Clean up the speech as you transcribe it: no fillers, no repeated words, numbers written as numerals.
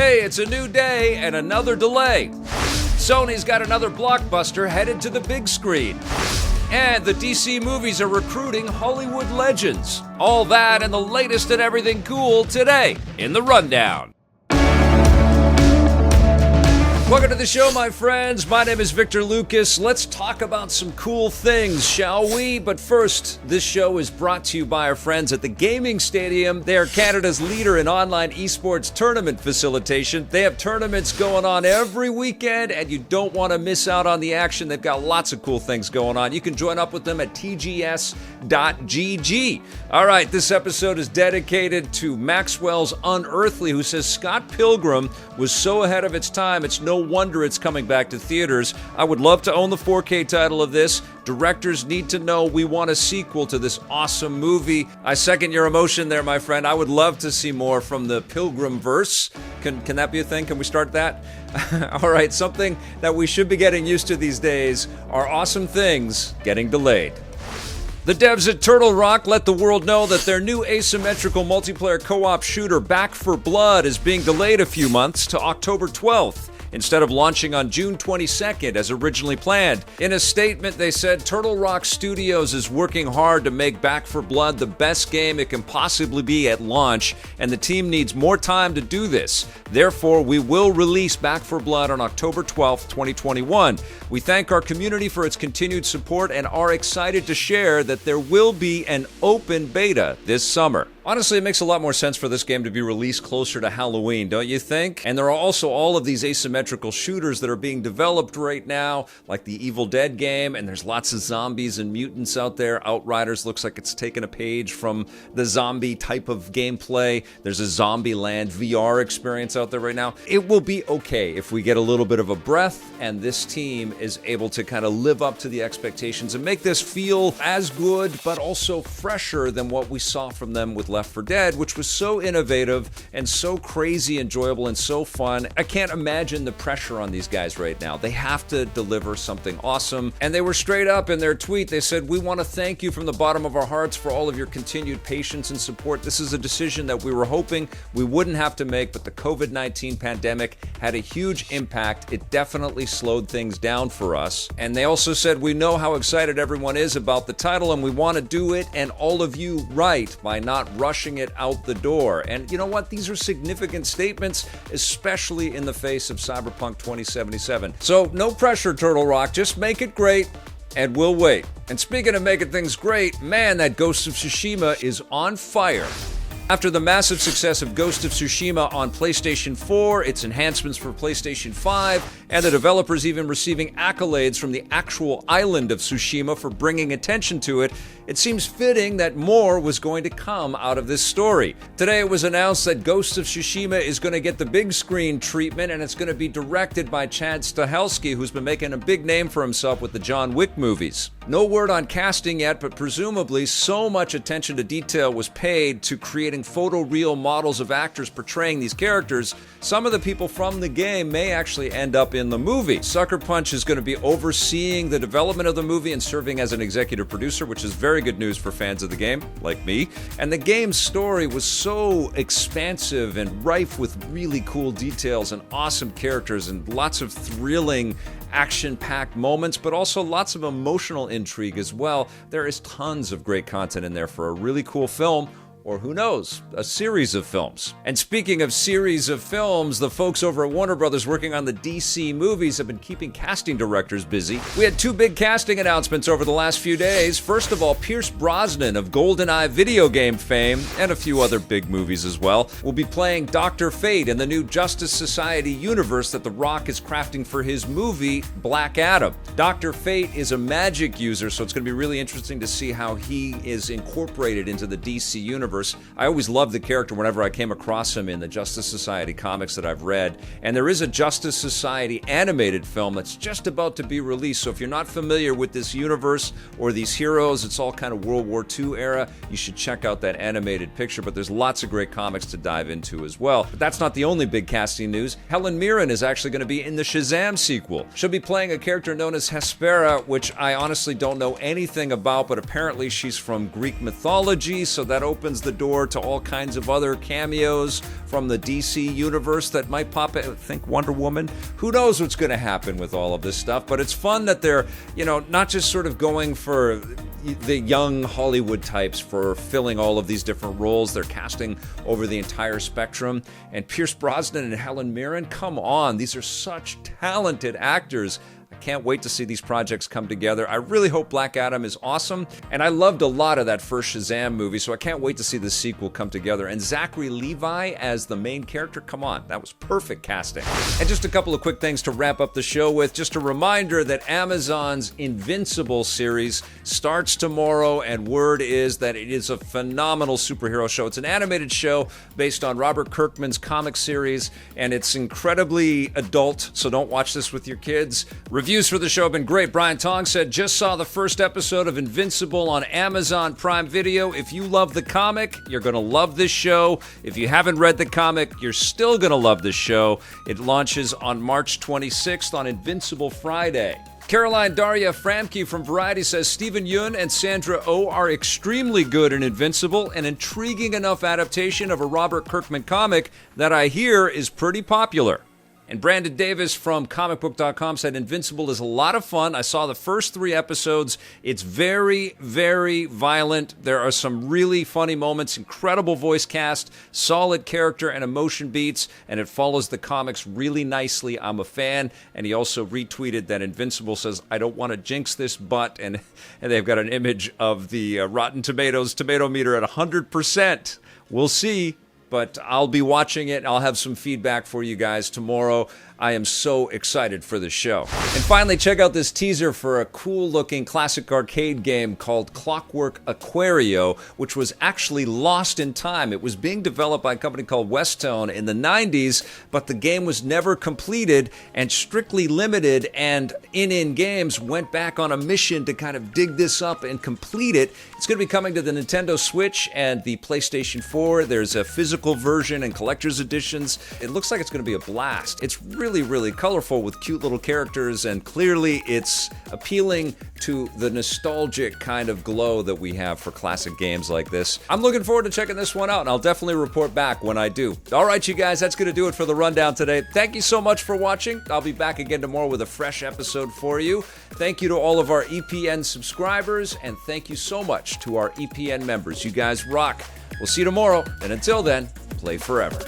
Hey, it's a new day and another delay. Sony's got another blockbuster headed to the big screen. And the DC movies are recruiting Hollywood legends. All that and the latest and everything cool today in the Rundown. Welcome to the show, my friends. My name is Victor Lucas. Let's talk about some cool things, shall we? But first, this show is brought to you by our friends at the Gaming Stadium. They are Canada's leader in online esports tournament facilitation. They have tournaments going on every weekend, and you don't want to miss out on the action. They've got lots of cool things going on. You can join up with them at tgs.gg. All right, this episode is dedicated to Maxwell's Unearthly, who says Scott Pilgrim was so ahead of its time, it's no wonder it's coming back to theaters. I would love to own the 4K title of this. Directors need to know we want a sequel to this awesome movie. I second your emotion there, my friend. I would love to see more from the Pilgrim-verse. Can that be a thing? Can we start that? All right, something that we should be getting used to these days are awesome things getting delayed. The devs at Turtle Rock let the world know that their new asymmetrical multiplayer co-op shooter Back 4 Blood is being delayed a few months to October 12th. Instead of launching on June 22nd as originally planned. In a statement, they said Turtle Rock Studios is working hard to make Back 4 Blood the best game it can possibly be at launch, and the team needs more time to do this. Therefore, we will release Back 4 Blood on October 12th, 2021. We thank our community for its continued support and are excited to share that there will be an open beta this summer. Honestly, it makes a lot more sense for this game to be released closer to Halloween, don't you think? And there are also all of these asymmetrical shooters that are being developed right now, like the Evil Dead game, and there's lots of zombies and mutants out there. Outriders looks like it's taken a page from the zombie type of gameplay. There's a Zombieland VR experience out there right now. It will be okay if we get a little bit of a breath, and this team is able to kind of live up to the expectations and make this feel as good, but also fresher than what we saw from them with Left 4 Dead, which was so innovative and so crazy enjoyable and so fun. I can't imagine the pressure on these guys right now. They have to deliver something awesome. And they were straight up in their tweet. They said, "We want to thank you from the bottom of our hearts for all of your continued patience and support. This is a decision that we were hoping we wouldn't have to make, but the COVID-19 pandemic had a huge impact. It definitely slowed things down for us." And they also said, "We know how excited everyone is about the title, and we want to do it and all of you right by not rushing it out the door." And you know what? These are significant statements, especially in the face of Cyberpunk 2077. So no pressure, Turtle Rock. Just make it great, and we'll wait. And speaking of making things great, man, that Ghost of Tsushima is on fire. After the massive success of Ghost of Tsushima on PlayStation 4, its enhancements for PlayStation 5, and the developers even receiving accolades from the actual island of Tsushima for bringing attention to it, it seems fitting that more was going to come out of this story. Today it was announced that Ghost of Tsushima is going to get the big screen treatment, and it's going to be directed by Chad Stahelski, who's been making a big name for himself with the John Wick movies. No word on casting yet, but presumably so much attention to detail was paid to creating photoreal models of actors portraying these characters. Some of the people from the game may actually end up in the movie. Sucker Punch is going to be overseeing the development of the movie and serving as an executive producer, which is very good news for fans of the game, like me. And the game's story was so expansive and rife with really cool details and awesome characters and lots of thrilling action-packed moments, but also lots of emotional intrigue as well. There is tons of great content in there for a really cool film. Or who knows, a series of films. And speaking of series of films, the folks over at Warner Brothers working on the DC movies have been keeping casting directors busy. We had two big casting announcements over the last few days. First of all, Pierce Brosnan of GoldenEye video game fame, and a few other big movies as well, will be playing Dr. Fate in the new Justice Society universe that The Rock is crafting for his movie, Black Adam. Dr. Fate is a magic user, so it's going to be really interesting to see how he is incorporated into the DC universe. I always loved the character whenever I came across him in the Justice Society comics that I've read. And there is a Justice Society animated film that's just about to be released. So if you're not familiar with this universe or these heroes, it's all kind of World War II era, you should check out that animated picture. But there's lots of great comics to dive into as well. But that's not the only big casting news. Helen Mirren is actually going to be in the Shazam sequel. She'll be playing a character known as Hespera, which I honestly don't know anything about, but apparently she's from Greek mythology, so that opens opens the door to all kinds of other cameos from the DC universe that might pop in. Think Wonder Woman. Who knows what's going to happen with all of this stuff, but it's fun that they're, not just sort of going for the young Hollywood types for filling all of these different roles. They're casting over the entire spectrum. And Pierce Brosnan and Helen Mirren, come on, these are such talented actors. Can't wait to see these projects come together. I really hope Black Adam is awesome, and I loved a lot of that first Shazam movie, so I can't wait to see the sequel come together. And Zachary Levi as the main character, come on, that was perfect casting. And just a couple of quick things to wrap up the show with. Just a reminder that Amazon's Invincible series starts tomorrow, and word is that it is a phenomenal superhero show. It's an animated show based on Robert Kirkman's comic series, and it's incredibly adult, so don't watch this with your kids. Reviews for the show have been great. Brian Tong said, just saw the first episode of Invincible on Amazon Prime Video. If you love the comic, you're going to love this show. If you haven't read the comic, you're still going to love this show. It launches on March 26th on Invincible Friday. Caroline Daria Framke from Variety says Stephen Yeun and Sandra Oh are extremely good in Invincible, an intriguing enough adaptation of a Robert Kirkman comic that I hear is pretty popular. And Brandon Davis from comicbook.com said Invincible is a lot of fun. I saw the first 3 episodes. It's very, very violent. There are some really funny moments, incredible voice cast, solid character and emotion beats, and it follows the comics really nicely. I'm a fan. And he also retweeted that Invincible says, I don't want to jinx this, but, and they've got an image of the Rotten Tomatoes tomato meter at 100%. We'll see. But I'll be watching it. I'll have some feedback for you guys tomorrow. I am so excited for the show. And finally, check out this teaser for a cool-looking classic arcade game called Clockwork Aquario, which was actually lost in time. It was being developed by a company called Westone in the 90s, but the game was never completed, and Strictly Limited and In Games went back on a mission to kind of dig this up and complete it. It's going to be coming to the Nintendo Switch and the PlayStation 4. There's a physical version and collector's editions. It looks like it's going to be a blast. It's really colorful with cute little characters, and clearly it's appealing to the nostalgic kind of glow that we have for classic games like this. I'm looking forward to checking this one out, and I'll definitely report back when I do. All right, you guys, that's going to do it for the rundown today. Thank you so much for watching. I'll be back again tomorrow with a fresh episode for you. Thank you to all of our EPN subscribers, and thank you so much to our EPN members. You guys rock. We'll see you tomorrow, and until then, play forever.